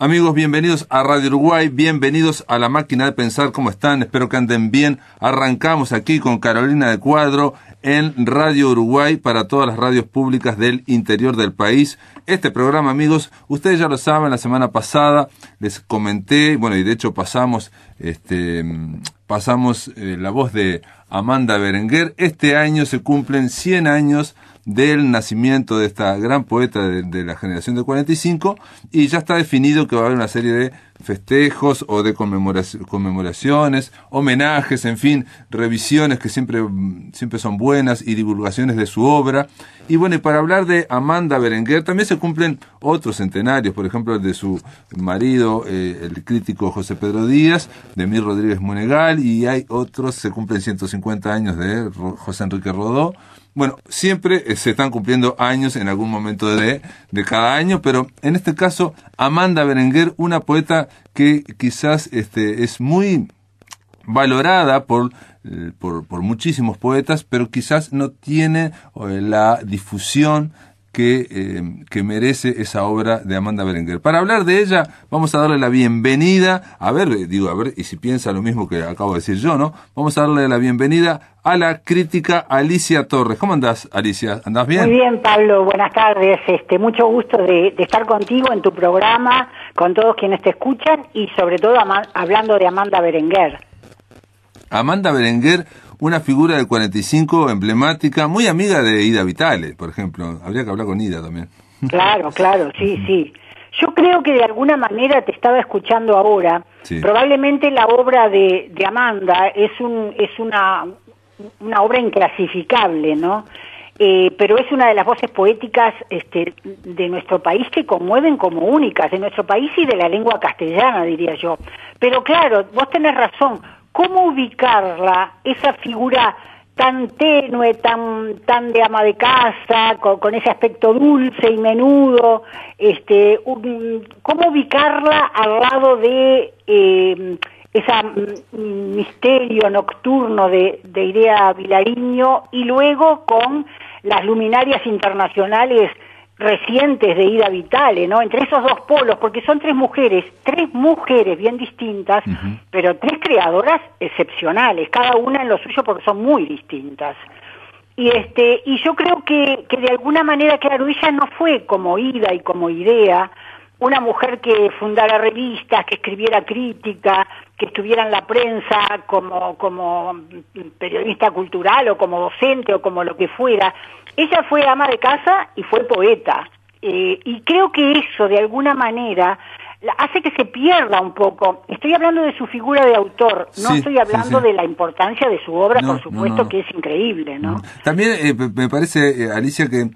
Amigos, bienvenidos a Radio Uruguay, bienvenidos a La Máquina de Pensar. ¿Cómo están? Espero que anden bien. Arrancamos aquí con Carolina de Cuadro en Radio Uruguay para todas las radios públicas del interior del país. Este programa, amigos, ustedes ya lo saben, la semana pasada les comenté, bueno, y de hecho pasamos la voz de Amanda Berenguer. Este año se cumplen 100 años del nacimiento de esta gran poeta de la generación del 45, y ya está definido que va a haber una serie de festejos o de conmemoraciones, homenajes, en fin, revisiones que siempre son buenas, y divulgaciones de su obra. Y bueno, y para hablar de Amanda Berenguer también se cumplen otros centenarios, por ejemplo el de su marido, el crítico José Pedro Díaz, de Emil Rodríguez Monegal, y hay otros, se cumplen 150 años de José Enrique Rodó. Bueno, siempre se están cumpliendo años en algún momento de cada año, pero en este caso Amanda Berenguer, una poeta que quizás es muy valorada por muchísimos poetas, pero quizás no tiene la difusión que merece esa obra de Amanda Berenguer. Para hablar de ella, vamos a darle la bienvenida, a ver, y si piensa lo mismo que acabo de decir yo, ¿no? Vamos a darle la bienvenida a la crítica Alicia Torres. ¿Cómo andás, Alicia? ¿Andás bien? Muy bien, Pablo, buenas tardes. Mucho gusto de estar contigo en tu programa, con todos quienes te escuchan, y sobre todo hablando de Amanda Berenguer. Amanda Berenguer, una figura del 45 emblemática, muy amiga de Ida Vitale, por ejemplo. Habría que hablar con Ida también. Claro, sí. Yo creo que de alguna manera te estaba escuchando ahora. Sí. Probablemente la obra de Amanda es una obra inclasificable, ¿no? Pero es una de las voces poéticas de nuestro país que conmueven como únicas, de nuestro país y de la lengua castellana, diría yo. Pero claro, vos tenés razón. ¿Cómo ubicarla, esa figura tan tenue, tan de ama de casa, con ese aspecto dulce y menudo? ¿Cómo ubicarla al lado de ese misterio nocturno de Irea Vilariño, y luego con las luminarias internacionales recientes de Ida Vitale, ¿no? Entre esos dos polos, porque son tres mujeres bien distintas, pero tres creadoras excepcionales, cada una en lo suyo porque son muy distintas. Y yo creo que de alguna manera, claro, ella no fue como Ida y como Irea, una mujer que fundara revistas, que escribiera crítica, que estuviera en la prensa como periodista cultural o como docente o como lo que fuera. Ella fue ama de casa y fue poeta. Y creo que eso, de alguna manera, hace que se pierda un poco. Estoy hablando de su figura de autor, no estoy hablando de la importancia de su obra, por supuesto, que es increíble, ¿no? También me parece, Alicia, que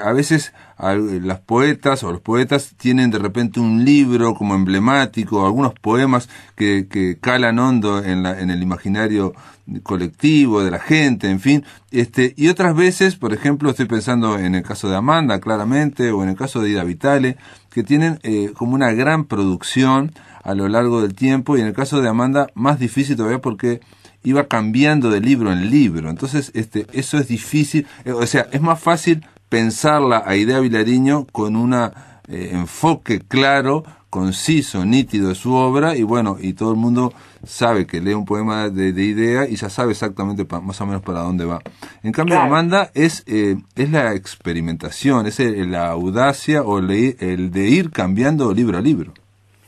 a veces las poetas o los poetas tienen de repente un libro como emblemático, algunos poemas que calan hondo en el imaginario colectivo de la gente, en fin, y otras veces, por ejemplo, estoy pensando en el caso de Amanda, claramente, o en el caso de Ida Vitale, que tienen como una gran producción a lo largo del tiempo, y en el caso de Amanda más difícil todavía porque iba cambiando de libro en libro. Entonces eso es difícil, o sea, es más fácil pensarla a Irea Vilariño con un enfoque claro, conciso, nítido de su obra, y bueno, y todo el mundo sabe que lee un poema de Irea y ya sabe exactamente más o menos para dónde va. En cambio, claro, Amanda es la experimentación, es la audacia o el de ir cambiando libro a libro.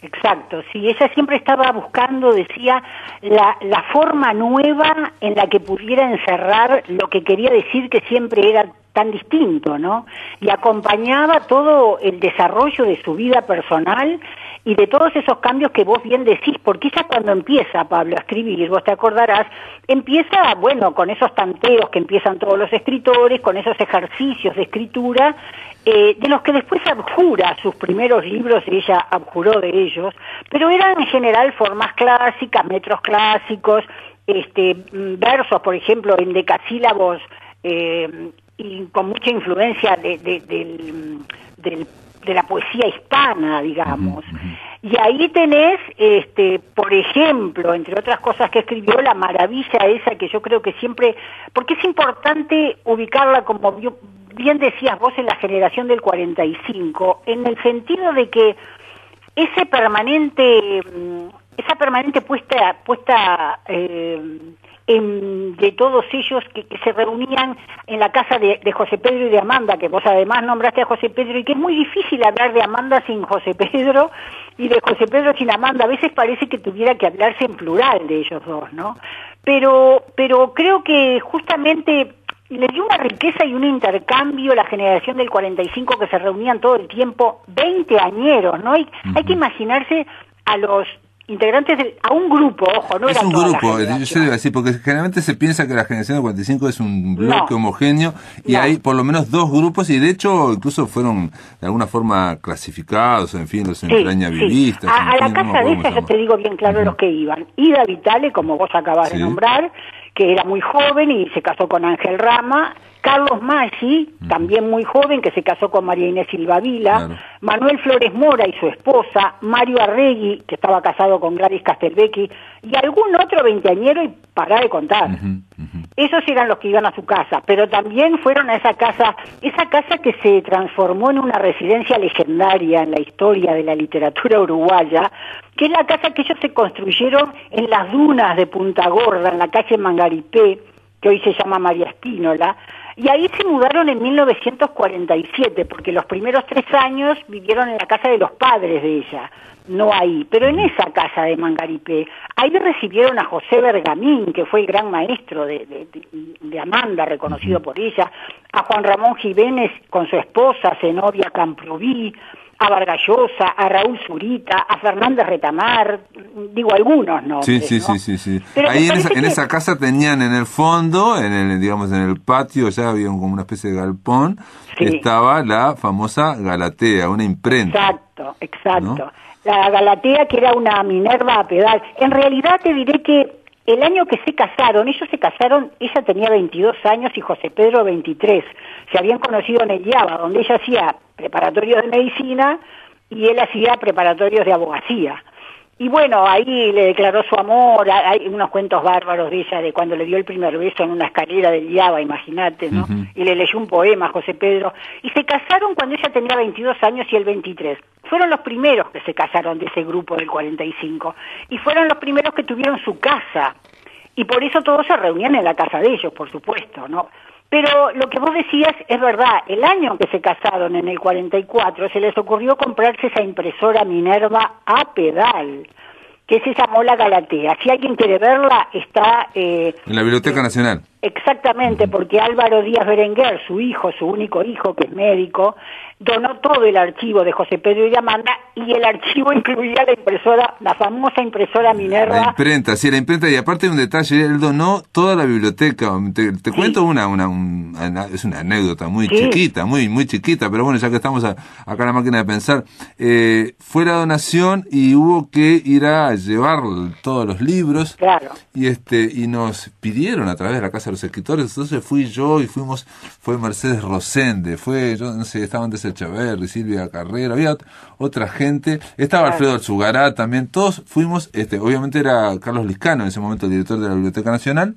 Exacto, sí, ella siempre estaba buscando, decía, la forma nueva en la que pudiera encerrar lo que quería decir que siempre era tan distinto, ¿no? Y acompañaba todo el desarrollo de su vida personal y de todos esos cambios que vos bien decís, porque ella cuando empieza, Pablo, a escribir, vos te acordarás, empieza, bueno, con esos tanteos que empiezan todos los escritores, con esos ejercicios de escritura, de los que después abjura sus primeros libros, ella abjuró de ellos, pero eran en general formas clásicas, metros clásicos, versos, por ejemplo, en decasílabos, y con mucha influencia de la poesía hispana, digamos. Y ahí tenés, por ejemplo, entre otras cosas que escribió, la maravilla esa que yo creo que siempre, porque es importante ubicarla, como bien decías vos, en la generación del 45, en el sentido de que esa permanente puesta de todos ellos que se reunían en la casa de José Pedro y de Amanda, que vos además nombraste a José Pedro, y que es muy difícil hablar de Amanda sin José Pedro y de José Pedro sin Amanda. A veces parece que tuviera que hablarse en plural de ellos dos, ¿no? Pero creo que justamente le dio una riqueza y un intercambio la generación del 45, que se reunían todo el tiempo, 20 añeros, ¿no? Hay que imaginarse a los integrantes a un grupo, ojo, no es era un toda grupo, la yo debo decir, porque generalmente se piensa que la generación del 45 es un bloque homogéneo, y hay por lo menos dos grupos, y de hecho incluso fueron de alguna forma clasificados, en fin, los entrañavivistas. A la casa de esa, yo te digo bien claro los que iban. Ida Vitale, como vos acabas de nombrar, que era muy joven y se casó con Ángel Rama. Carlos Maggi, también muy joven, que se casó con María Inés Silvavila, Manuel Flores Mora y su esposa, Mario Arregui, que estaba casado con Gladys Castelvecchi, y algún otro veinteañero, y para de contar. Esos eran los que iban a su casa, pero también fueron a esa casa que se transformó en una residencia legendaria en la historia de la literatura uruguaya, que es la casa que ellos se construyeron en las dunas de Punta Gorda, en la calle Mangaripé, que hoy se llama María Espínola, y ahí se mudaron en 1947, porque los primeros 3 años vivieron en la casa de los padres de ella, no ahí, pero en esa casa de Mangaripé. Ahí recibieron a José Bergamín, que fue el gran maestro de Amanda, reconocido por ella, a Juan Ramón Jiménez con su esposa, Zenobia Camprubí, a Vargas Llosa, a Raúl Zurita, a Fernández Retamar, digo algunos nombres, Sí. Ahí en esa casa tenían en el fondo, en el patio, ya había como una especie de galpón, estaba la famosa Galatea, una imprenta. Exacto. ¿No? La Galatea, que era una Minerva a pedal. En realidad te diré que el año que se casaron, ella tenía 22 años y José Pedro 23. Se habían conocido en el IABA, donde ella hacía preparatorios de medicina y él hacía preparatorios de abogacía. Y bueno, ahí le declaró su amor. Hay unos cuentos bárbaros de ella, de cuando le dio el primer beso en una escalera del IABA, imagínate, ¿no? Y le leyó un poema a José Pedro. Y se casaron cuando ella tenía 22 años y él 23. Fueron los primeros que se casaron de ese grupo del 45. Y fueron los primeros que tuvieron su casa. Y por eso todos se reunían en la casa de ellos, por supuesto, ¿no? Pero lo que vos decías es verdad. El año que se casaron, en el 44, se les ocurrió comprarse esa impresora Minerva a pedal, que se llamó la Galatea. Si alguien quiere verla, está en la Biblioteca Nacional. Exactamente, porque Álvaro Díaz Berenguer, su único hijo, que es médico, donó todo el archivo de José Pedro y de Amanda, y el archivo incluía la famosa impresora Minerva. La imprenta, y aparte de un detalle, él donó toda la biblioteca. Te cuento es una anécdota muy chiquita, muy chiquita, pero bueno, ya que estamos acá en la máquina de pensar, fue la donación y hubo que ir a llevar todos los libros, y nos pidieron a través de la Casa de los Escritores. Entonces fui yo y fue Mercedes Rosende, estaba antes Echeverri, Silvia Carrera, había otra gente, estaba Alfredo Alzugarat también, todos fuimos, obviamente era Carlos Liscano en ese momento el director de la Biblioteca Nacional,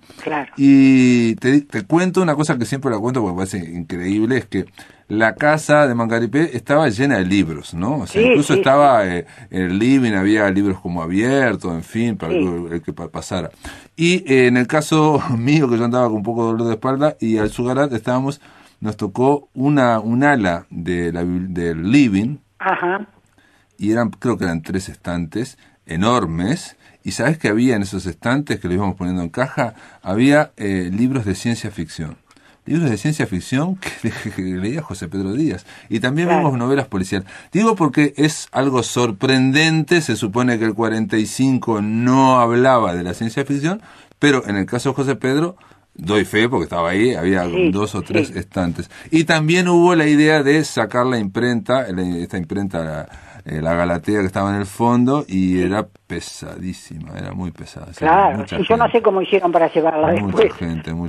y te cuento una cosa que siempre la cuento porque me parece increíble, es que la casa de Mangaripé estaba llena de libros, ¿no? O sea, incluso estaba en el living, había libros como abiertos, en fin, para el que pasara. Y en el caso mío, que yo andaba con un poco de dolor de espalda, y al Sugarat nos tocó un ala del living, y creo que eran 3 estantes enormes, y ¿sabes qué había en esos estantes que lo íbamos poniendo en caja? Había libros de ciencia ficción. Libros de ciencia ficción que leía José Pedro Díaz. Y también vimos novelas policiales. Digo porque es algo sorprendente. Se supone que el 45 no hablaba de la ciencia ficción, pero en el caso de José Pedro, doy fe porque estaba ahí, había 2 o 3 estantes. Y también hubo la idea de sacar la imprenta, esta imprenta, la Galatea, que estaba en el fondo, y era pesadísima, era muy pesada. Claro, y yo no sé cómo hicieron para llevarla después.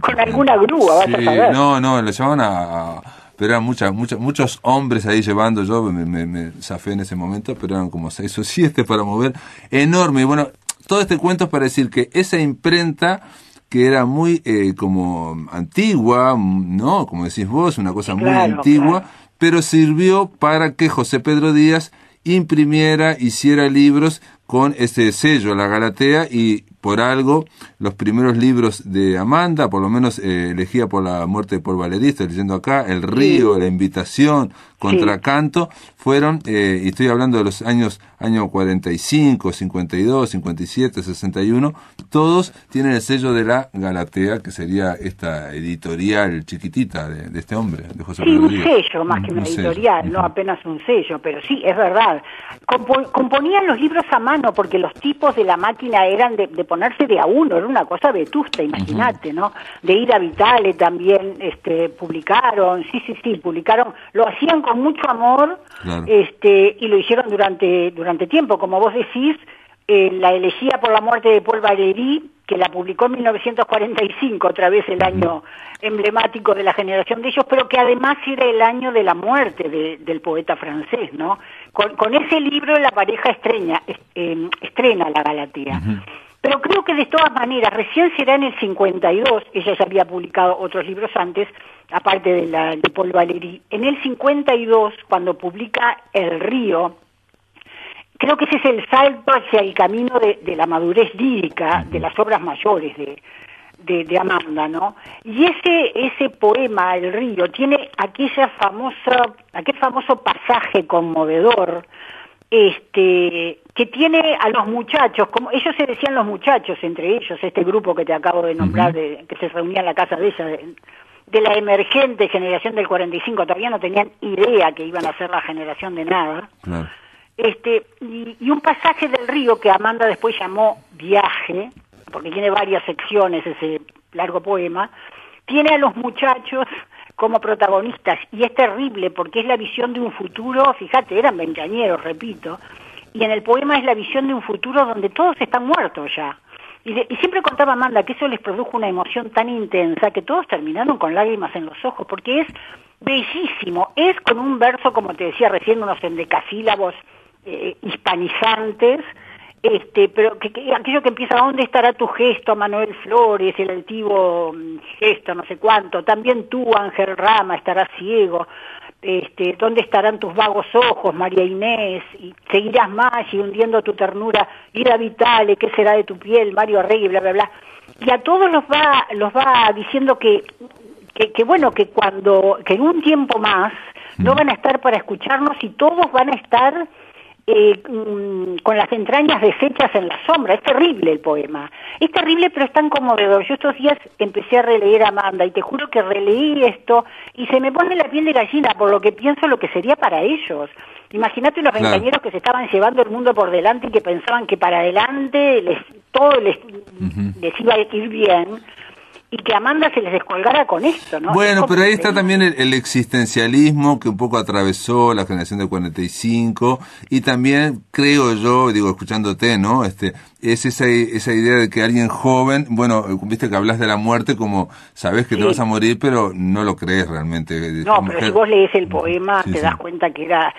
Con alguna grúa, vas a saber. No, le llevaban pero eran muchos hombres ahí llevando. Yo me zafé en ese momento, pero eran como 6 o 7 para mover, enorme. Y bueno, todo este cuento es para decir que esa imprenta, que era muy como antigua, ¿no? Como decís vos, una cosa muy antigua, pero sirvió para que José Pedro Díaz imprimiera, hiciera libros con este sello, la Galatea, y por algo los primeros libros de Amanda, por lo menos elegida por La muerte de Paul Valéry, estoy leyendo acá, El río, La invitación, Contracanto, fueron, y estoy hablando de los años 45, 52, 57, 61, todos tienen el sello de la Galatea, que sería esta editorial chiquitita de este hombre, de José Pedro Díaz. Un sello más que una editorial, no apenas un sello, pero sí, es verdad. Componían los libros a mano porque los tipos de la máquina eran de ponerse de a uno, era una cosa vetusta, imagínate, ¿no? De Ida Vitale también publicaron, publicaron, lo hacían con mucho amor, claro. Y lo hicieron durante tiempo, como vos decís, la elegía por la muerte de Paul Valéry, que la publicó en 1945, otra vez el año emblemático de la generación de ellos, pero que además era el año de la muerte del poeta francés, ¿no? Con ese libro la pareja estrena la Galatea. Uh-huh. Pero creo que de todas maneras, recién será en el 52, ella ya había publicado otros libros antes, aparte de Paul Valéry. En el 52, cuando publica El río, creo que ese es el salto hacia el camino de la madurez lírica, de las obras mayores de Amanda, ¿no? Y ese poema, El río, tiene aquel famoso pasaje conmovedor, que tiene a los muchachos, como ellos se decían los muchachos entre ellos, este grupo que te acabo de nombrar, que se reunía en la casa de ella, de la emergente generación del 45, todavía no tenían idea que iban a ser la generación de nada. Claro. Y un pasaje del río que Amanda después llamó Viaje, porque tiene varias secciones ese largo poema, tiene a los muchachos como protagonistas, y es terrible porque es la visión de un futuro, fíjate, eran veinteañeros, repito, y en el poema es la visión de un futuro donde todos están muertos ya. Y siempre contaba Amanda que eso les produjo una emoción tan intensa que todos terminaron con lágrimas en los ojos, porque es bellísimo, es con un verso, como te decía recién, unos endecasílabos hispanizantes, pero aquello que empieza, ¿dónde estará tu gesto, Manuel Flores, el altivo gesto, no sé cuánto? También tú, Ángel Rama, estarás ciego. ¿Dónde estarán tus vagos ojos, María Inés? Y seguirás más y hundiendo tu ternura, Ida Vitale, ¿qué será de tu piel, Mario Rey, bla, bla, bla? Y a todos los va diciendo que bueno, que en un tiempo más no van a estar para escucharnos y todos van a estar con las entrañas deshechas en la sombra. Es terrible el poema, es terrible, pero es tan conmovedor. Yo estos días empecé a releer a Amanda y te juro que releí esto y se me pone la piel de gallina por lo que pienso lo que sería para ellos. Imagínate los veinteañeros que se estaban llevando el mundo por delante y que pensaban que para adelante todo les iba a ir bien, y que Amanda se les descolgara con esto, ¿no? Bueno, pero ahí está también el existencialismo que un poco atravesó la generación del 45, y también creo yo, digo, escuchándote, ¿no? Es esa idea de que alguien joven, bueno, viste que hablas de la muerte como sabes que te vas a morir, pero no lo crees realmente. No, pero si vos lees el poema te das cuenta que era...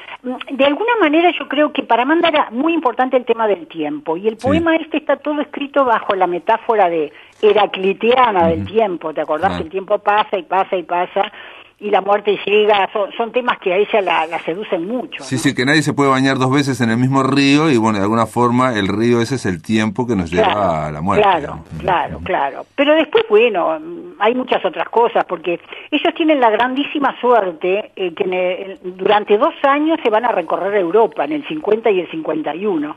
De alguna manera yo creo que para Amanda era muy importante el tema del tiempo, y el poema está todo escrito bajo la metáfora de heracliteana del tiempo, ¿te acordás? Que el tiempo pasa y pasa y pasa, y la muerte llega, son temas que a ella la seducen mucho. Sí, ¿no? Sí, que nadie se puede bañar dos veces en el mismo río, y bueno, de alguna forma el río ese es el tiempo que nos lleva a la muerte. Claro. Pero después, bueno, hay muchas otras cosas, porque ellos tienen la grandísima suerte que durante 2 años se van a recorrer Europa, en el 50 y el 51.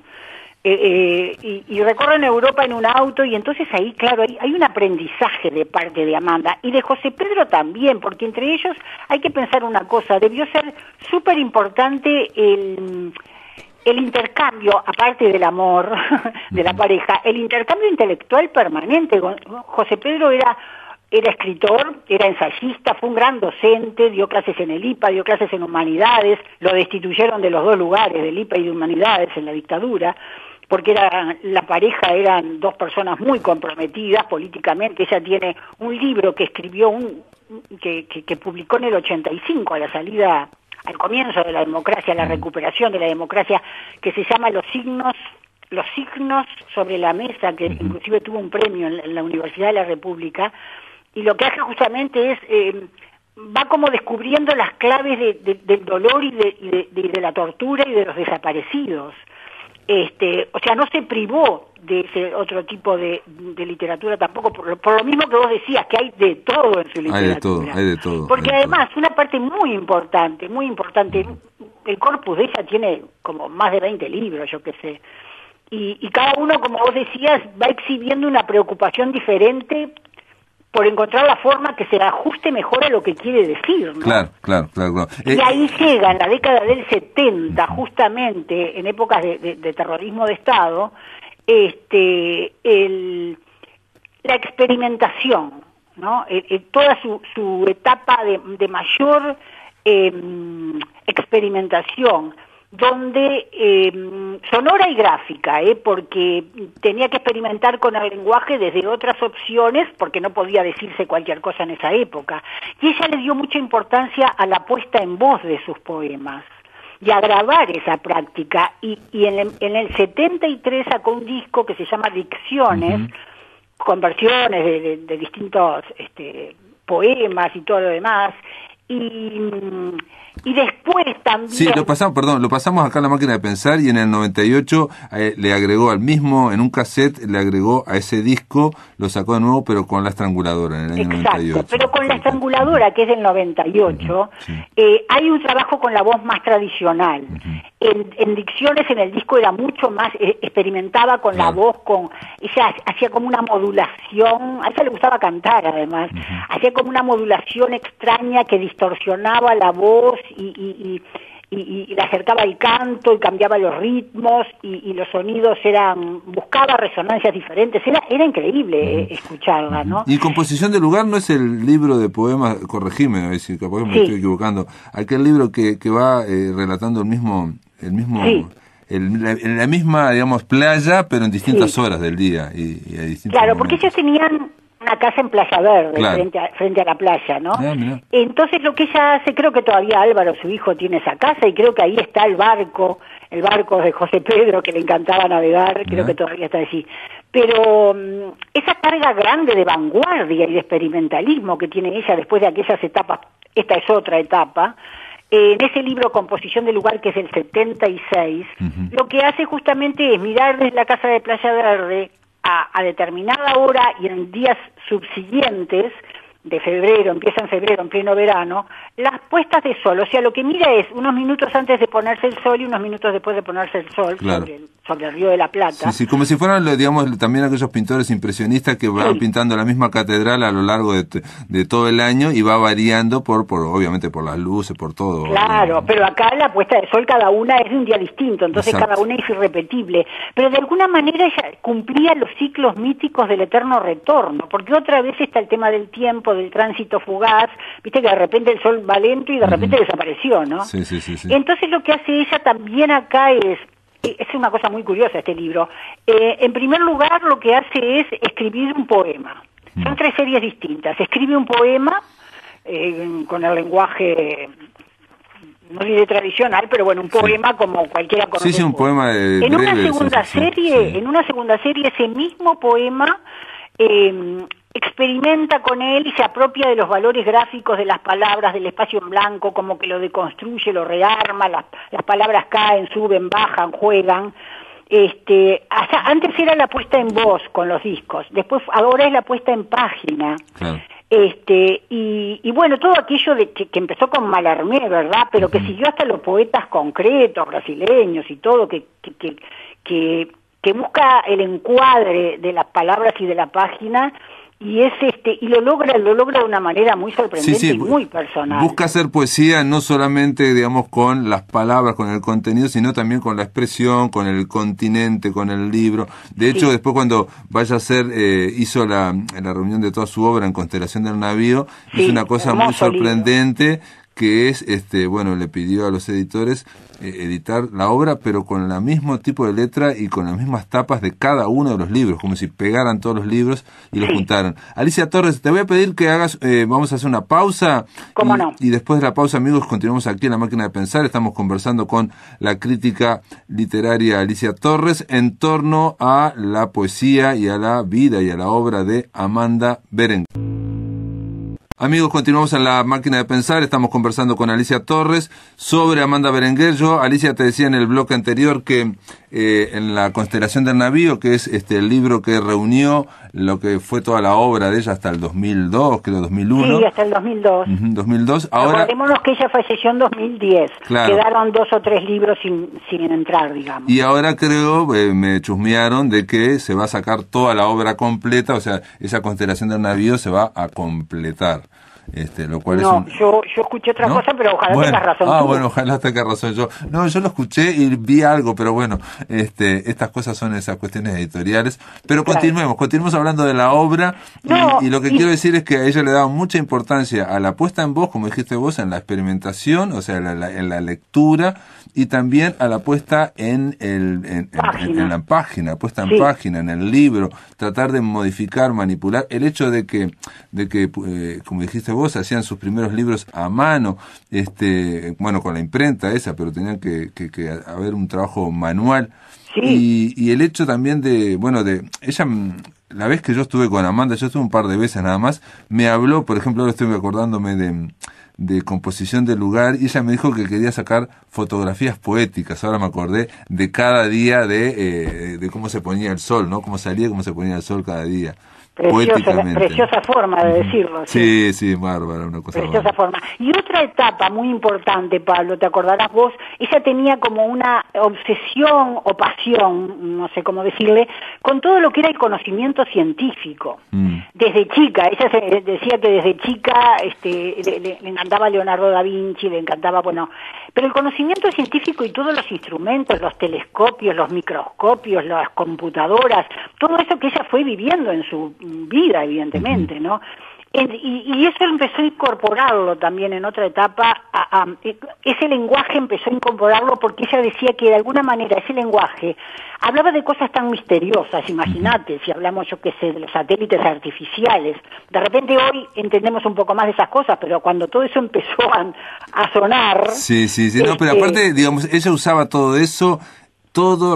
Y recorren Europa en un auto, y entonces ahí, claro, hay un aprendizaje de parte de Amanda y de José Pedro también, porque entre ellos hay que pensar una cosa, debió ser súper importante el intercambio, aparte del amor de la pareja, el intercambio intelectual permanente. José Pedro era escritor, era ensayista, fue un gran docente, dio clases en el IPA, dio clases en Humanidades, lo destituyeron de los 2 lugares, del IPA y de Humanidades, en la dictadura, porque la pareja eran 2 personas muy comprometidas políticamente. Ella tiene un libro que escribió, que publicó en el 85, a la salida, al comienzo de la democracia, la recuperación de la democracia, que se llama Los signos sobre la mesa, que inclusive tuvo un premio en la Universidad de la República, y lo que hace justamente es va como descubriendo las claves del dolor y de la tortura y de los desaparecidos. O sea, no se privó de ese otro tipo de literatura tampoco, por lo mismo que vos decías, que hay de todo en su literatura. Hay de todo. Porque además, una parte muy importante, el corpus de ella tiene como más de 20 libros, yo qué sé, y cada uno, como vos decías, va exhibiendo una preocupación diferente por encontrar la forma que se ajuste mejor a lo que quiere decir, ¿no? Claro. Y ahí llega, en la década del 70, justamente, en épocas de terrorismo de Estado, la experimentación, ¿no? Toda su etapa de mayor experimentación, donde sonora y gráfica, porque tenía que experimentar con el lenguaje desde otras opciones, porque no podía decirse cualquier cosa en esa época. Y ella le dio mucha importancia a la puesta en voz de sus poemas y a grabar esa práctica, y en el 73 sacó un disco que se llama Dicciones, con versiones de distintos poemas y todo lo demás. Y después también... Sí, lo pasamos acá en la máquina de pensar, y en el 98 le agregó en un cassette, le agregó a ese disco, lo sacó de nuevo, pero con La Estranguladora, en el año 98. Pero con La Estranguladora, que es del 98, hay un trabajo con la voz más tradicional. En Dicciones, en el disco, era mucho más, experimentaba con la voz, ella hacía como una modulación, a ella le gustaba cantar además, hacía como una modulación extraña que distorsionaba la voz y la acercaba al canto y cambiaba los ritmos y los sonidos buscaba resonancias diferentes, era increíble escucharla, ¿no? Y Composición de Lugar no es el libro de poemas, corregime, si capaz me estoy equivocando, aquel libro que va relatando el mismo en la misma, digamos, playa, pero en distintas horas del día y a distintos Claro, momentos. porque ellos tenían una casa en Playa Verde, frente a la playa, ¿no? Entonces lo que ella hace, creo que todavía Álvaro, su hijo, tiene esa casa, y creo que ahí está el barco de José Pedro, que le encantaba navegar, creo que todavía está allí. Pero esa carga grande de vanguardia y de experimentalismo que tiene ella después de aquellas etapas, esta es otra etapa, en ese libro Composición de Lugar, que es del 76, lo que hace justamente es mirar desde la casa de Playa Verde a determinada hora y en días subsiguientes de febrero, empieza en febrero, en pleno verano, las puestas de sol. O sea, lo que mira es unos minutos antes de ponerse el sol y unos minutos después de ponerse el sol sobre el Río de la Plata. Sí, como si fueran, digamos, también aquellos pintores impresionistas que van pintando la misma catedral a lo largo de todo el año, y va variando obviamente por las luces, por todo. Claro, pero acá la puesta de sol cada una es de un día distinto, entonces cada una es irrepetible. Pero de alguna manera ella cumplía los ciclos míticos del eterno retorno, porque otra vez está el tema del tiempo, del tránsito fugaz, viste que de repente el sol va lento y de repente desapareció, ¿no? Sí. Entonces lo que hace ella también acá es una cosa muy curiosa este libro. En primer lugar, lo que hace es escribir un poema. Son 3 series distintas. Escribe un poema con el lenguaje, no diré tradicional, pero bueno, un poema como cualquiera conoce. Sí, un poema de en una segunda serie, ese mismo poema experimenta con él y se apropia de los valores gráficos de las palabras, del espacio en blanco, como que lo deconstruye, lo rearma, las palabras caen, suben, bajan, juegan. Antes era la puesta en voz con los discos, ahora es la puesta en página. Claro. Y bueno, todo aquello que empezó con Mallarmé, ¿verdad? Pero que siguió hasta los poetas concretos, brasileños y todo, que busca el encuadre de las palabras y de la página, y y lo logra de una manera muy sorprendente y muy personal. Busca hacer poesía no solamente, digamos, con las palabras, con el contenido, sino también con la expresión, con el continente, con el libro. De hecho, después cuando vaya a hacer, hizo la reunión de toda su obra en Constelación del Navío, hizo una cosa muy sorprendente, libro. Que es, le pidió a los editores editar la obra, pero con el mismo tipo de letra y con las mismas tapas de cada uno de los libros, como si pegaran todos los libros y los juntaran. Alicia Torres, te voy a pedir que hagas, vamos a hacer una pausa. ¿Cómo no? Y después de la pausa, amigos, continuamos aquí en La Máquina de Pensar. Estamos conversando con la crítica literaria Alicia Torres en torno a la poesía y a la vida y a la obra de Amanda Berenguer. Amigos, continuamos en La Máquina de Pensar. Estamos conversando con Alicia Torres sobre Amanda Berenguer. Yo, Alicia, te decía en el bloque anterior que en La Constelación del Navío, que es el libro que reunió lo que fue toda la obra de ella hasta el 2002, creo 2001. Sí, hasta el 2002. 2002. Ahora, acordémonos que ella falleció en 2010. Claro. Quedaron 2 o 3 libros sin entrar, digamos. Y ahora creo, me chusmearon de que se va a sacar toda la obra completa, o sea, esa Constelación del Navío se va a completar. Lo cual no, es yo escuché otra cosa, pero ojalá tengas razón. Bueno, ojalá tengas razón yo. No, yo lo escuché y vi algo, pero bueno, estas cosas son esas cuestiones editoriales. Pero claro. Continuemos hablando de la obra. Y lo que quiero decir es que a ella le daba mucha importancia a la puesta en voz, como dijiste vos, en la experimentación, o sea, en la lectura, y también a la puesta en la página, puesta en página, en el libro, tratar de modificar, manipular. El hecho de que como dijiste vos, hacían sus primeros libros a mano, bueno, con la imprenta esa, pero tenían que haber un trabajo manual. Sí. Y el hecho también de ella, la vez que yo estuve con Amanda, yo estuve un par de veces nada más, me habló, por ejemplo, ahora estoy acordándome de composición del lugar, y ella me dijo que quería sacar fotografías poéticas. Ahora me acordé de cada día de cómo se ponía el sol, ¿no? Cómo salía, cómo se ponía el sol cada día. Preciosa forma de decirlo. Sí, bárbara, una cosa preciosa forma. Y otra etapa muy importante, Pablo, te acordarás vos, ella tenía como una obsesión o pasión, no sé cómo decirle, con todo lo que era el conocimiento científico. Desde chica, ella decía que desde chica le encantaba Leonardo da Vinci, le encantaba, pero el conocimiento científico y todos los instrumentos, los telescopios, los microscopios, las computadoras, todo eso que ella fue viviendo en su vida, evidentemente, ¿no? Y eso empezó a incorporarlo también en otra etapa, ese lenguaje empezó a incorporarlo porque ella decía que de alguna manera ese lenguaje hablaba de cosas tan misteriosas, imagínate, si hablamos, yo qué sé, de los satélites artificiales, de repente hoy entendemos un poco más de esas cosas, pero cuando todo eso empezó a sonar... Sí, no, pero aparte, digamos, ella usaba todo eso,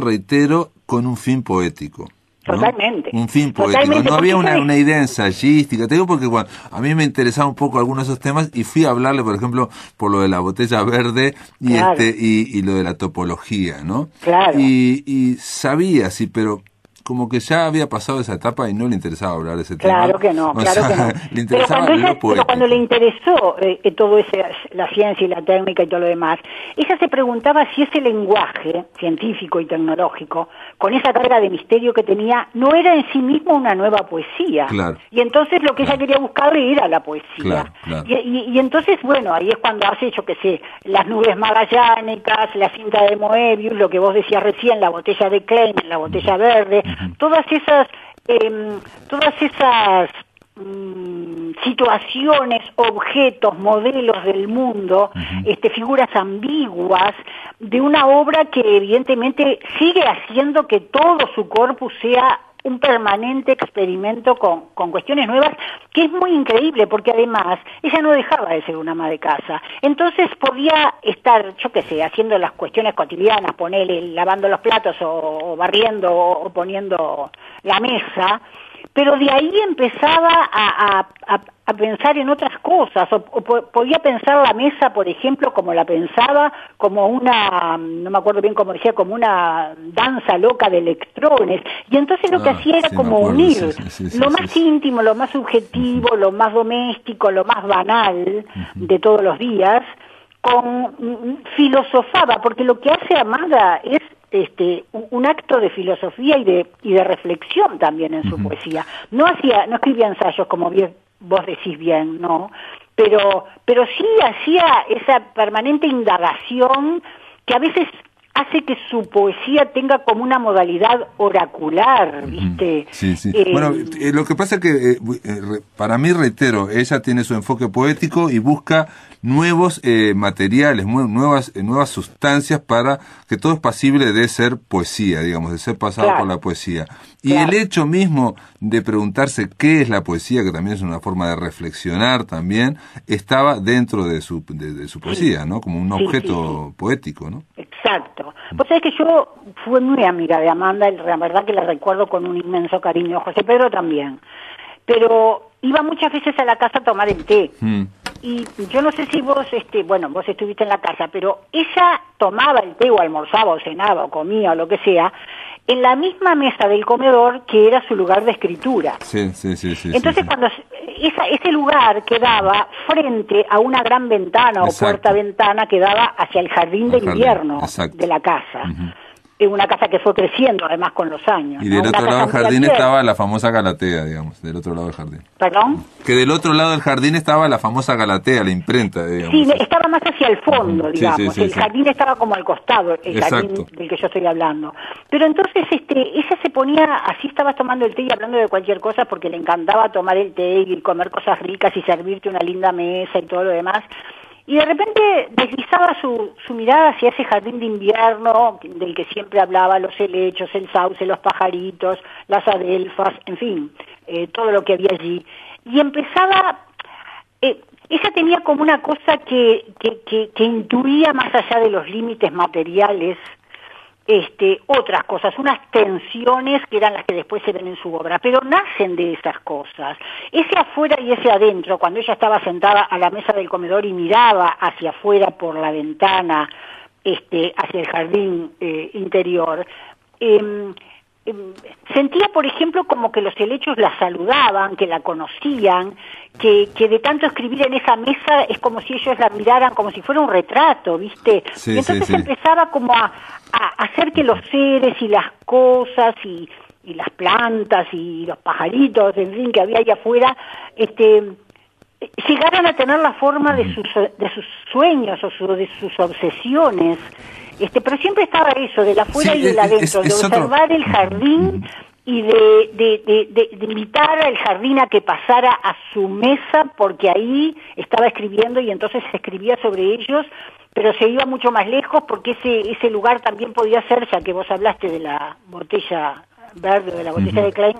reitero, con un fin poético. ¿no? Totalmente. Un fin poético. No había una idea ensayística. Te digo porque a mí me interesaba un poco algunos de esos temas y fui a hablarle, por ejemplo, por lo de la botella verde y claro. y lo de la topología, ¿no? Claro. Y sabía, sí, pero como que ya había pasado esa etapa y no le interesaba hablar de ese tema. Claro que no. Le interesaba pero cuando le interesó todo ese, la ciencia y la técnica y todo lo demás, ella se preguntaba si ese lenguaje científico y tecnológico, con esa carga de misterio que tenía, no era en sí mismo una nueva poesía. Claro. Y entonces lo que ella quería buscar era la poesía. Claro. Y entonces, ahí es cuando hace, yo qué sé, las nubes magallánicas, la cinta de Moebius, lo que vos decías recién, la botella de Klein, la botella verde, todas esas situaciones, objetos, modelos del mundo, figuras ambiguas de una obra que evidentemente sigue haciendo que todo su corpus sea un permanente experimento con cuestiones nuevas, que es muy increíble, porque además ella no dejaba de ser una ama de casa. Entonces podía estar, yo qué sé, haciendo las cuestiones cotidianas, lavando los platos o barriendo o poniendo la mesa, pero de ahí empezaba a pensar en otras cosas, o podía pensar la mesa, por ejemplo, como la pensaba, como una, no me acuerdo bien cómo decía, como una danza loca de electrones, y entonces lo que hacía era como unir lo más íntimo, lo más subjetivo, lo más doméstico, lo más banal de todos los días, filosofaba, porque lo que hace Amanda es un acto de filosofía y de reflexión también en su poesía. No escribía ensayos como bien vos decís bien, no, pero sí hacía esa permanente indagación que a veces hace que su poesía tenga como una modalidad oracular, ¿viste? Sí. Lo que pasa es que, para mí, reitero, ella tiene su enfoque poético y busca nuevos materiales, nuevas sustancias para que todo es pasible de ser poesía, digamos, de ser pasado por la poesía. Y el hecho mismo de preguntarse qué es la poesía, que también es una forma de reflexionar también, estaba dentro de su poesía, ¿no? Como un objeto poético, ¿no? Exacto. Vos sabés que yo fui muy amiga de Amanda, y la verdad que la recuerdo con un inmenso cariño, José Pedro también. Pero iba muchas veces a la casa a tomar el té. Y yo no sé si vos, vos estuviste en la casa, pero ella tomaba el té o almorzaba o cenaba o comía o lo que sea en la misma mesa del comedor que era su lugar de escritura. Sí. Entonces cuando ese lugar quedaba frente a una gran ventana o puerta-ventana que daba hacia el jardín de invierno de la casa. Una casa que fue creciendo además con los años. Y del otro lado del jardín estaba la famosa Galatea, digamos, del otro lado del jardín. ¿Perdón? Que del otro lado del jardín estaba la famosa Galatea, la imprenta, digamos. Sí, estaba más hacia el fondo, digamos. El jardín estaba como al costado, el jardín del que yo estoy hablando. Pero entonces ella se ponía, así estabas tomando el té y hablando de cualquier cosa porque le encantaba tomar el té y comer cosas ricas y servirte una linda mesa y todo lo demás. Y de repente deslizaba su mirada hacia ese jardín de invierno del que siempre hablaba, los helechos, el sauce, los pajaritos, las adelfas, en fin, todo lo que había allí. Y empezaba, ella tenía como una cosa que intuía más allá de los límites materiales, otras cosas, unas tensiones que eran las que después se ven en su obra, pero nacen de esas cosas. Ese afuera y ese adentro, cuando ella estaba sentada a la mesa del comedor y miraba hacia afuera por la ventana, hacia el jardín interior, sentía, por ejemplo, como que los helechos la saludaban, que la conocían, que de tanto escribir en esa mesa es como si ellos la miraran como si fuera un retrato, ¿viste? Y entonces empezaba como a hacer que los seres y las cosas y las plantas y los pajaritos, en fin, que había allá afuera, llegaran a tener la forma de sus sueños o de sus obsesiones. Pero siempre estaba eso, del afuera y del adentro, de observar el jardín y de invitar al jardín a que pasara a su mesa, porque ahí estaba escribiendo y entonces se escribía sobre ellos, pero se iba mucho más lejos porque ese lugar también podía ser, ya que vos hablaste de la botella verde, de la botella de Klein,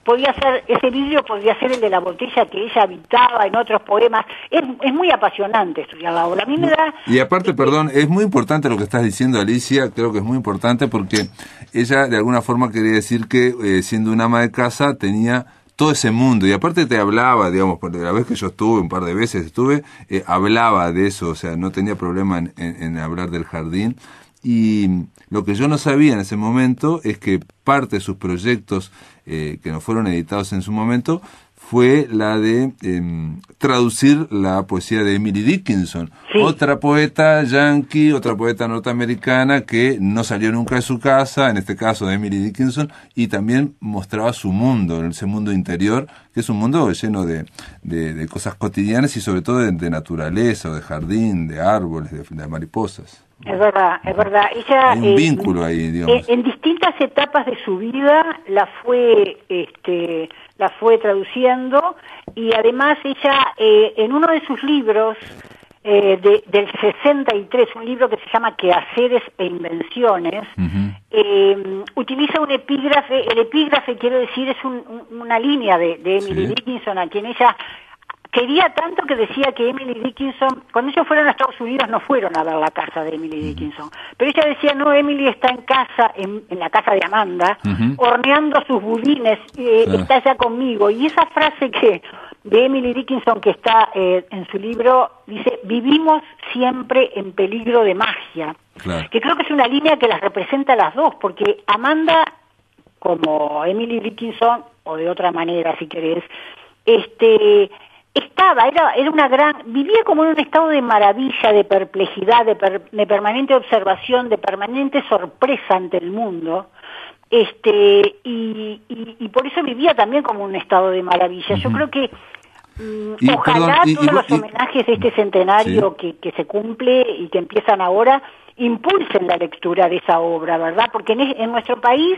podía ser, ese vidrio podría ser el de la botella que ella habitaba en otros poemas. Es muy apasionante estudiar la obra. A mí me da... Y aparte, perdón, es muy importante lo que estás diciendo, Alicia, creo que es muy importante porque ella de alguna forma quería decir que siendo una ama de casa tenía todo ese mundo, y aparte te hablaba, digamos, por la vez que yo estuve, un par de veces estuve, hablaba de eso, o sea, no tenía problema en hablar del jardín. Y lo que yo no sabía en ese momento es que parte de sus proyectos que no fueron editados en su momento fue la de traducir la poesía de Emily Dickinson, otra poeta yankee, otra poeta norteamericana que no salió nunca de su casa, en este caso de Emily Dickinson, y también mostraba su mundo, ese mundo interior, que es un mundo lleno de cosas cotidianas y sobre todo de naturaleza, de jardín, de árboles, de mariposas. Es verdad. Ella, hay un vínculo ahí, digamos. En distintas etapas de su vida la fue traduciendo, y además ella en uno de sus libros del 63, un libro que se llama Quehaceres e Invenciones, utiliza un epígrafe. El epígrafe, quiero decir, es una línea de Emily Dickinson, a quien ella quería tanto que decía que Emily Dickinson, cuando ellos fueron a Estados Unidos no fueron a ver la casa de Emily Dickinson, pero ella decía, no, Emily está en casa, en la casa de Amanda, horneando sus budines, está allá conmigo. Y esa frase de Emily Dickinson que está en su libro, dice, vivimos siempre en peligro de magia, que creo que es una línea que las representa a las dos, porque Amanda, como Emily Dickinson, o de otra manera si querés, era una vivía como en un estado de maravilla, de perplejidad, de permanente observación, de permanente sorpresa ante el mundo, y por eso vivía también como un estado de maravilla. Yo creo que ojalá todos los homenajes de este centenario que se cumple y que empiezan ahora impulsen la lectura de esa obra, ¿verdad? Porque en nuestro país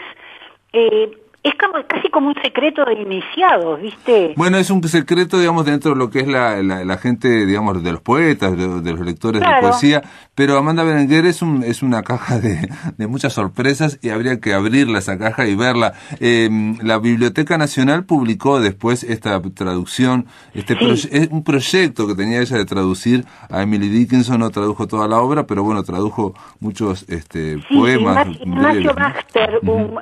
es casi como un secreto de iniciados, ¿viste? Bueno, es un secreto, digamos, dentro de lo que es la gente, digamos, de los poetas, de los lectores de poesía, pero Amanda Berenguer es una caja de muchas sorpresas, y habría que abrirla, esa caja, y verla. La Biblioteca Nacional publicó después esta traducción, es un proyecto que tenía ella de traducir a Emily Dickinson. No tradujo toda la obra, pero bueno, tradujo muchos poemas. Ignacio Baxter, un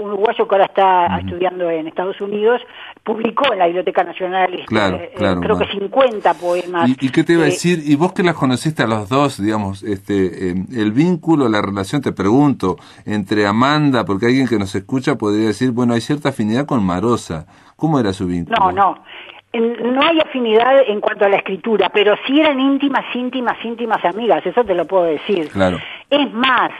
uruguayo uruguayo que ahora está estudiando en Estados Unidos, publicó en la Biblioteca Nacional creo que 50 poemas. ¿Y qué te iba a decir? Y vos que las conociste a los dos, digamos, el vínculo, la relación, te pregunto, entre Amanda, porque alguien que nos escucha podría decir, bueno, hay cierta afinidad con Marosa. ¿Cómo era su vínculo? No hay afinidad en cuanto a la escritura, pero sí eran íntimas amigas, eso te lo puedo decir. Claro. Es más,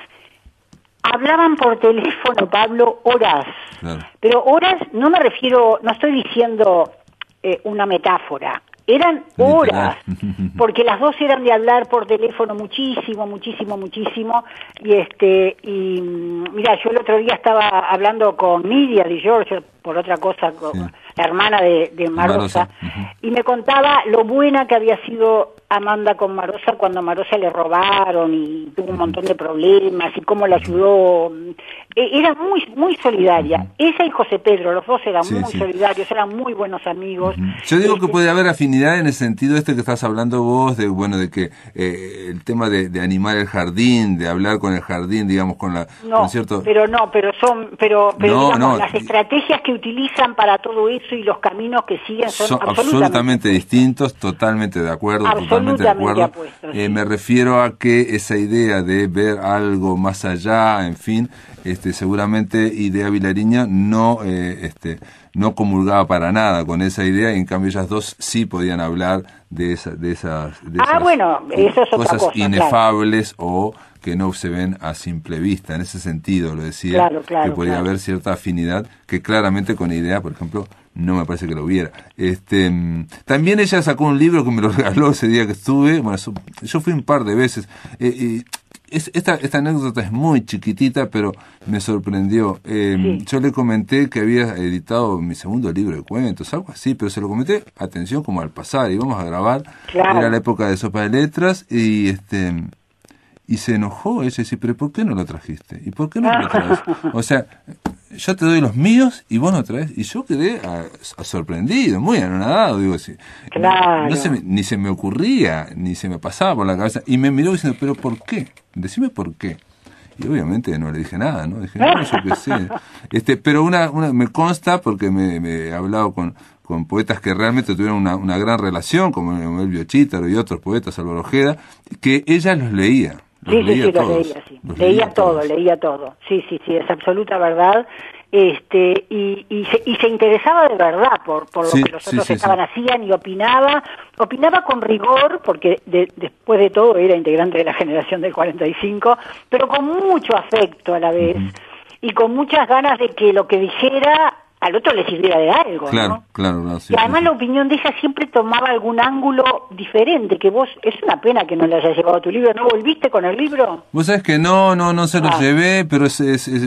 hablaban por teléfono, Pablo, horas. Claro. Pero horas, no estoy diciendo una metáfora, eran horas, porque las dos eran de hablar por teléfono muchísimo, y mira, yo el otro día estaba hablando con Nidia de Georgia, por otra cosa, con la hermana de Marosa, y me contaba lo buena que había sido Amanda con Marosa cuando a Marosa le robaron y tuvo un montón de problemas y cómo la ayudó. Era muy solidaria. Ella y José Pedro, los dos eran muy solidarios, eran muy buenos amigos. Yo digo que puede haber afinidad en el sentido que estás hablando vos, de que el tema de animar el jardín, de hablar con el jardín, digamos, con cierto... Pero las estrategias que utilizan para todo eso y los caminos que siguen son absolutamente distintos, totalmente de acuerdo, Apuestos, sí. Me refiero a que esa idea de ver algo más allá, en fin, seguramente Idea Vilariña no comulgaba para nada con esa idea, y en cambio ellas dos sí podían hablar de esas eso es otra cosas cosa, inefables, o que no se ven a simple vista. En ese sentido lo decía, que podía haber cierta afinidad, que claramente con Idea, por ejemplo, no me parece que lo hubiera. También ella sacó un libro que me lo regaló ese día que estuve. Bueno, yo fui un par de veces. Esta anécdota es muy chiquitita, pero me sorprendió. Yo le comenté que había editado mi segundo libro de cuentos, algo así, pero se lo comenté, atención, como al pasar, íbamos a grabar. Era la época de Sopa de Letras, y se enojó ella, y dice, pero ¿por qué no lo trajiste? ¿Y por qué no lo traes? O sea, yo te doy los míos y vos no traes. Y yo quedé sorprendido, muy anonadado, digo así. Claro. Ni se me ocurría, ni se me pasaba por la cabeza. Y me miró diciendo, ¿pero por qué? Decime por qué. Y obviamente no le dije nada, ¿no? Dije, no, yo qué sé. Pero me consta, porque me he hablado con poetas que realmente tuvieron una gran relación, como Elvio Chítaro y otros poetas, Álvaro Ojeda, que ella los leía. Leía todo. Sí, es absoluta verdad. Y se interesaba de verdad por lo que los otros hacían, y opinaba con rigor, porque después de todo era integrante de la generación del 45, pero con mucho afecto a la vez, y con muchas ganas de que lo que dijera al otro le sirviera de algo, ¿no? Claro. Sí, y además la opinión de ella siempre tomaba algún ángulo diferente, que vos, es una pena que no le hayas llevado tu libro. ¿No volviste con el libro? Vos sabés que no se lo llevé, pero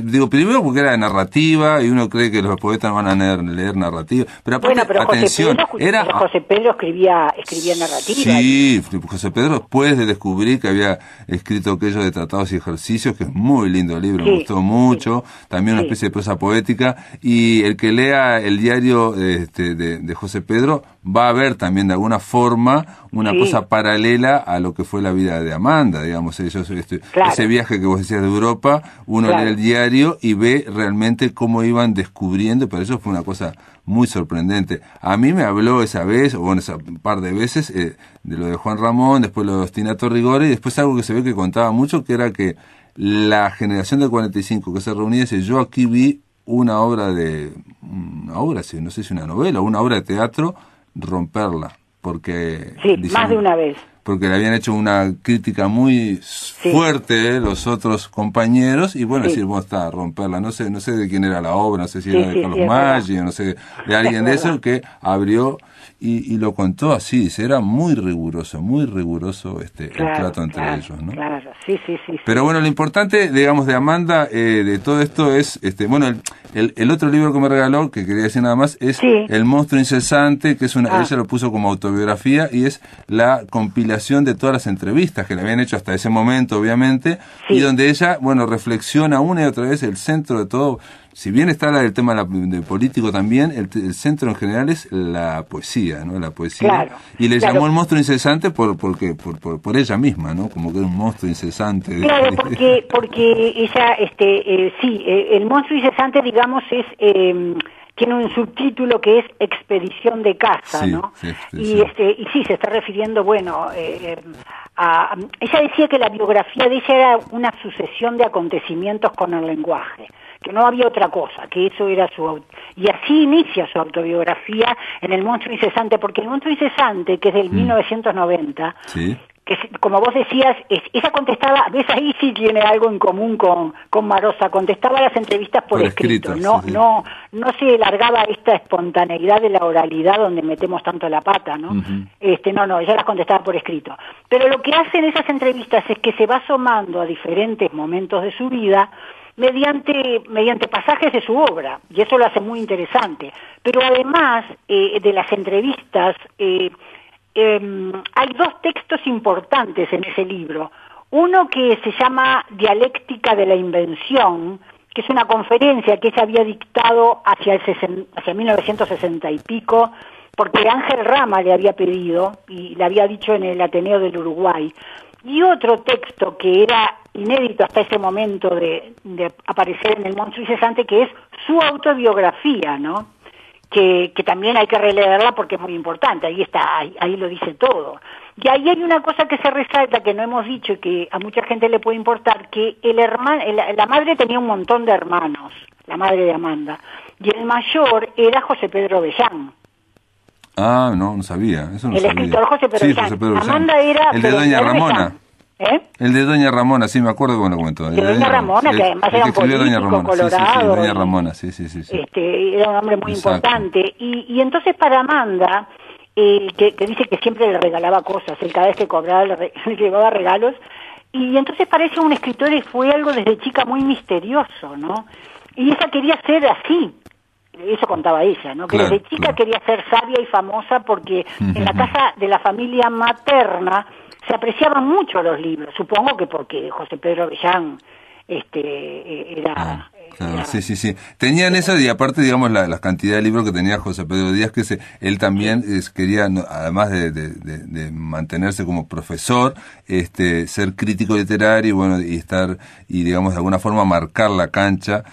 digo, primero porque era de narrativa, y uno cree que los poetas van a leer narrativa, pero aparte, atención, José Pedro escribía narrativa. Sí, José Pedro, después de descubrir que había escrito aquello de Tratados y Ejercicios, que es muy lindo libro, me gustó mucho, también una especie de prosa poética, y el que lea el diario de José Pedro va a ver también de alguna forma una cosa paralela a lo que fue la vida de Amanda, digamos, ese viaje que vos decías de Europa, uno lee el diario y ve realmente cómo iban descubriendo, pero eso fue una cosa muy sorprendente. A mí me habló esa vez, o bueno, esa par de veces, de lo de Juan Ramón, después lo de Ostinato Rigore, y después algo que se ve que contaba mucho, que era que la generación del 45 que se reunía, dice, yo aquí vi una obra, no sé si una novela o una obra de teatro, romperla, porque... más de una vez. Porque le habían hecho una crítica muy fuerte los otros compañeros, y bueno, decir, romperla, no sé de quién era la obra, no sé si era de Carlos Maggi, o no sé, de alguien de eso, que abrió y lo contó así, dice, era muy riguroso el trato entre ellos, ¿no? Claro, sí. Pero bueno, lo importante, digamos, de Amanda, de todo esto es, bueno, el otro libro que me regaló, que quería decir nada más, es El monstruo incesante, que es ella lo puso como autobiografía, y es la compilación de todas las entrevistas que le habían hecho hasta ese momento, obviamente, y donde ella, bueno, reflexiona una y otra vez el centro de todo. si bien está el tema de político también, el centro en general es la poesía, ¿no? La poesía. Claro, y le claro. llamó el monstruo incesante por ella misma, ¿no? Como que era un monstruo incesante. Claro, porque ella, sí, el monstruo incesante, digamos, es... tiene un subtítulo que es Expedición de Caza, sí, ¿no? Sí, y sí, se está refiriendo, bueno, ella decía que la biografía de ella era una sucesión de acontecimientos con el lenguaje, que no había otra cosa, que eso era y así inicia su autobiografía en El monstruo incesante, porque El monstruo incesante, que es del 1990, sí, que como vos decías, ella contestaba, ves ahí sí tiene algo en común con Marosa, contestaba las entrevistas por escrito, no, sí, sí. no se largaba esta espontaneidad de la oralidad donde metemos tanto la pata, ¿no? No, ella las contestaba por escrito. Pero lo que hacen esas entrevistas es que se va asomando a diferentes momentos de su vida mediante pasajes de su obra, y eso lo hace muy interesante. Pero además de las entrevistas, hay dos textos importantes en ese libro. Uno que se llama Dialéctica de la Invención, que es una conferencia que ella había dictado hacia 1960 y pico, porque Ángel Rama le había pedido, y le había dicho en el Ateneo del Uruguay. Y otro texto que era inédito hasta ese momento de aparecer en El monstruo incesante, que es su autobiografía, ¿no? Que también hay que releerla porque es muy importante, ahí está, ahí lo dice todo. Y ahí hay una cosa que se resalta, que no hemos dicho y que a mucha gente le puede importar, que la madre tenía un montón de hermanos, la madre de Amanda, y el mayor era José Pedro Bellán. Ah, no sabía, eso no el sabía. Escritor José Pedro sí, Bellán. José Pedro Bellán. Amanda era... El de Doña Ramona. El de Doña Ramona, sí, me acuerdo cómo lo comentó. De Doña Ramona, que además era un político colorado. Sí, Doña Ramona, sí. Era un hombre muy importante. Y entonces para Amanda, que dice que siempre le regalaba cosas, él cada vez que cobraba le llevaba regalos, y entonces parece un escritor y fue algo desde chica muy misterioso, ¿no? Y ella quería ser así. Eso contaba ella, ¿no? Que desde chica quería ser sabia y famosa porque en la casa de la familia materna se apreciaban mucho los libros, supongo que porque José Pedro Bellán era... Claro, sí. Tenían eso y aparte, digamos, la cantidad de libros que tenía José Pedro Díaz, que él también quería, además de mantenerse como profesor, ser crítico literario y bueno, y digamos, de alguna forma marcar la cancha.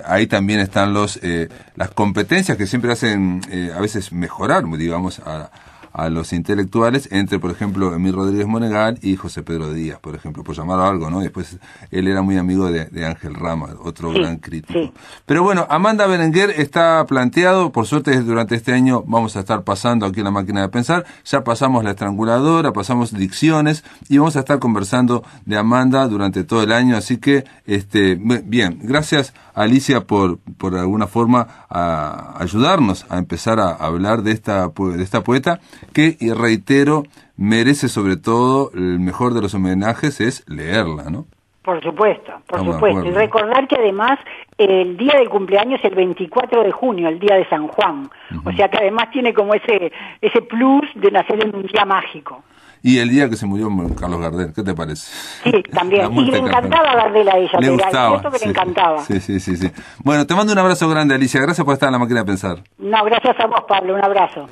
Ahí también están las competencias que siempre hacen, a veces mejorar, digamos, a los intelectuales, entre, por ejemplo, Emil Rodríguez Monegal y José Pedro Díaz, por ejemplo, por llamar a algo, ¿no? Después, él era muy amigo de Ángel Rama, otro gran crítico. Sí. Pero bueno, Amanda Berenguer está planteado, por suerte durante este año vamos a estar pasando aquí en La Máquina de Pensar, ya pasamos La Estranguladora, pasamos Dicciones, y vamos a estar conversando de Amanda durante todo el año, así que, bien, gracias Alicia por alguna forma a ayudarnos a empezar a hablar de esta poeta, que, y reitero, merece sobre todo el mejor de los homenajes es leerla, ¿no? Por supuesto. Y recordar que además el día del cumpleaños es el 24 de junio, el día de San Juan. O sea que además tiene como ese plus de nacer en un día mágico. Y el día que se murió Carlos Gardel, ¿qué te parece? Sí, también. Y le encantaba Gardel a ella. Le gustaba. Eso que le encantaba. Sí. Bueno, te mando un abrazo grande, Alicia. Gracias por estar en La Máquina de Pensar. No, gracias a vos, Pablo. Un abrazo.